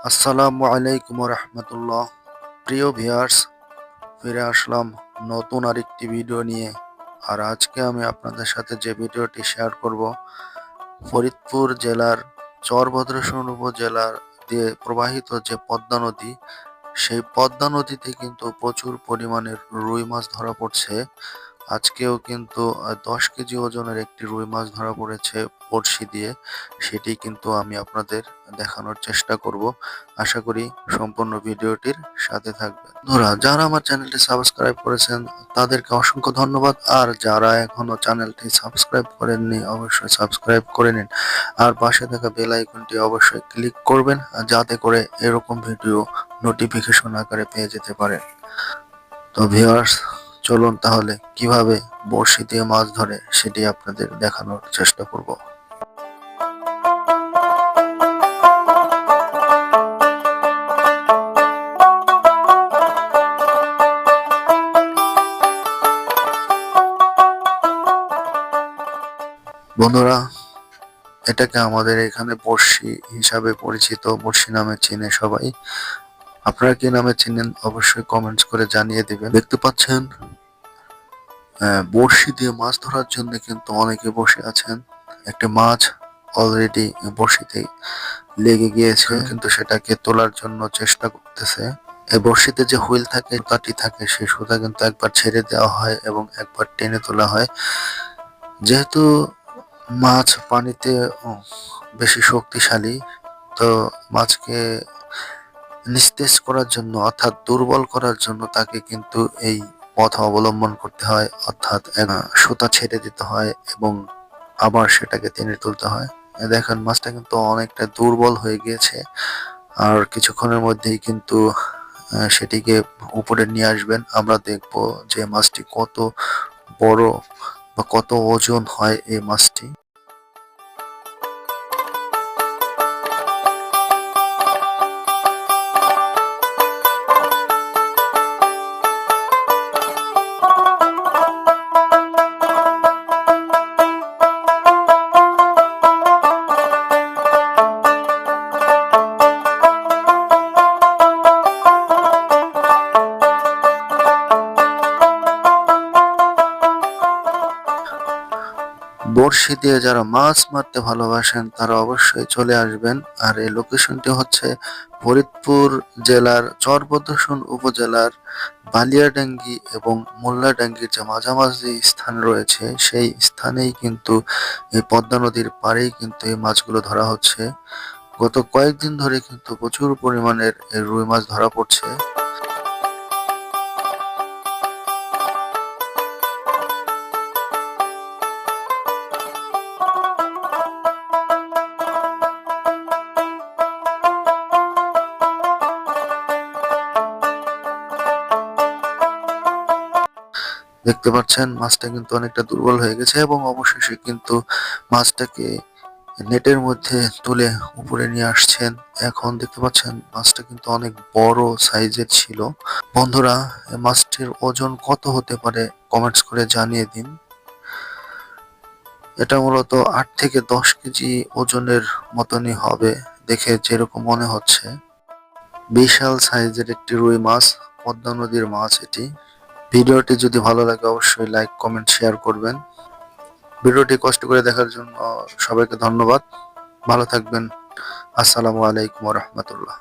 আসসালামু আলাইকুম রহমতুল্লাহ। প্রিয় ভিউয়ার্স, ফিরে আসলাম নতুন আরেকটি ভিডিও নিয়ে। আর আজকে আমি আপনাদের সাথে যে ভিডিওটি শেয়ার করব, ফরিদপুর জেলার চরভদ্রেশ্বর উপজেলার দিয়ে প্রবাহিত যে পদ্মা নদী, সেই পদ্মা নদীতে কিন্তু প্রচুর পরিমাণে রুই মাছ ধরা পড়ছে। আজকেও কিন্তু 10 কেজি ওজনের একটি রুই মাছ ধরা পড়েছে বড়শি দিয়ে। সেটি কিন্তু আমি আপনাদের দেখানোর চেষ্টা করব। আশা করি সম্পূর্ণ ভিডিওটির সাথে থাকবেন। বন্ধুরা, যারা আমার চ্যানেলটি সাবস্ক্রাইব করেছেন তাদেরকে অসংখ্য ধন্যবাদ। আর যারা এখনো চ্যানেলটি সাবস্ক্রাইব করেননি অবশ্যই সাবস্ক্রাইব করে নিন। আর পাশে থাকা বেল আইকনটি অবশ্যই ক্লিক করবেন যাতে করে এরকম ভিডিও নোটিফিকেশন আকারে পেয়ে যেতে পারেন। তো ভিউয়ার্স, চলুন তাহলে কিভাবে বড়শি দিয়ে মাছ ধরে সেটি আপনাদের দেখানোর চেষ্টা করব। বন্ধুরা, এটাকে আমাদের এখানে বড়শি হিসাবে পরিচিত, বড়শি নামে চিনে সবাই। আপনারা কি নামে চিনেন অবশ্যই কমেন্টস করে জানিয়ে দিবেন। দেখতে পাচ্ছেন বড়শি দিয়ে মাছ ধরার জন্য কিন্তু অনেকে বসে আছেন। একটা মাছ অলরেডি বড়শিতে লেগে গিয়েছে, কিন্তু সেটাকে তোলার জন্য চেষ্টা করতেছে। এই বড়শিতে যে হুইল থাকে, সুতাটি থাকে, সেই সুতা কিন্তু একবার ছেড়ে দেওয়া হয় এবং একবার টেনে তোলা হয়। যেহেতু মাছ পানিতে বেশি শক্তিশালী, তো মাছকে নিস্তেজ করার জন্য অর্থাৎ দুর্বল করার জন্য তাকে কিন্তু এই পথ অবলম্বন করতে হয়, অর্থাৎ সুতা ছেড়ে দিতে হয় এবং আবার সেটাকে টেনে তুলতে হয়। দেখেন মাছটা কিন্তু অনেকটা দুর্বল হয়ে গিয়েছে। আর কিছুক্ষণের মধ্যেই কিন্তু সেটিকে উপরে নিয়ে আসবেন। আমরা দেখব যে মাছটি কত বড় বা কত ওজন হয় এই মাছটি। বড়শি দিয়ে যারা মাছ মারতে ভালোবাসেন তারা অবশ্যই চলে আসবেন। আর এই লোকেশনটি হচ্ছে ফরিদপুর জেলার চরভদ্রেশ্বর উপজেলার বালিয়াডাঙ্গি এবং মোল্লাডাঙ্গির যে মাঝামাঝি স্থান রয়েছে, সেই স্থানেই কিন্তু এই পদ্মা নদীর পাড়েই কিন্তু এই মাছগুলো ধরা হচ্ছে। গত কয়েকদিন ধরে কিন্তু প্রচুর পরিমাণের এই রুই মাছ ধরা পড়ছে। দেখতে পাচ্ছেন মাছটা কিন্তু অনেকটা দুর্বল হয়ে গেছে এবং অবশেষে কিন্তু মাছটাকে নেটের মধ্যে তুলে উপরে নিয়ে আসছেন। এখন দেখতে পাচ্ছেন মাছটা কিন্তু অনেক বড় সাইজের ছিল। বন্ধুরা, এই মাছটির ওজন কত হতে পারে কমেন্টস করে জানিয়ে দিন। এটা মূলত 8 থেকে 10 কেজি ওজনের মতনই হবে দেখে যেরকম মনে হচ্ছে। বিশাল সাইজের একটি রুই মাছ, পদ্মা নদীর মাছ এটি। ভিডিওটি যদি ভালো লাগে অবশ্যই লাইক কমেন্ট শেয়ার করবেন। ভিডিওটি কষ্ট করে দেখার জন্য সবাইকে ধন্যবাদ। ভালো থাকবেন। আসসালামু আলাইকুম রহমতুল্লাহ।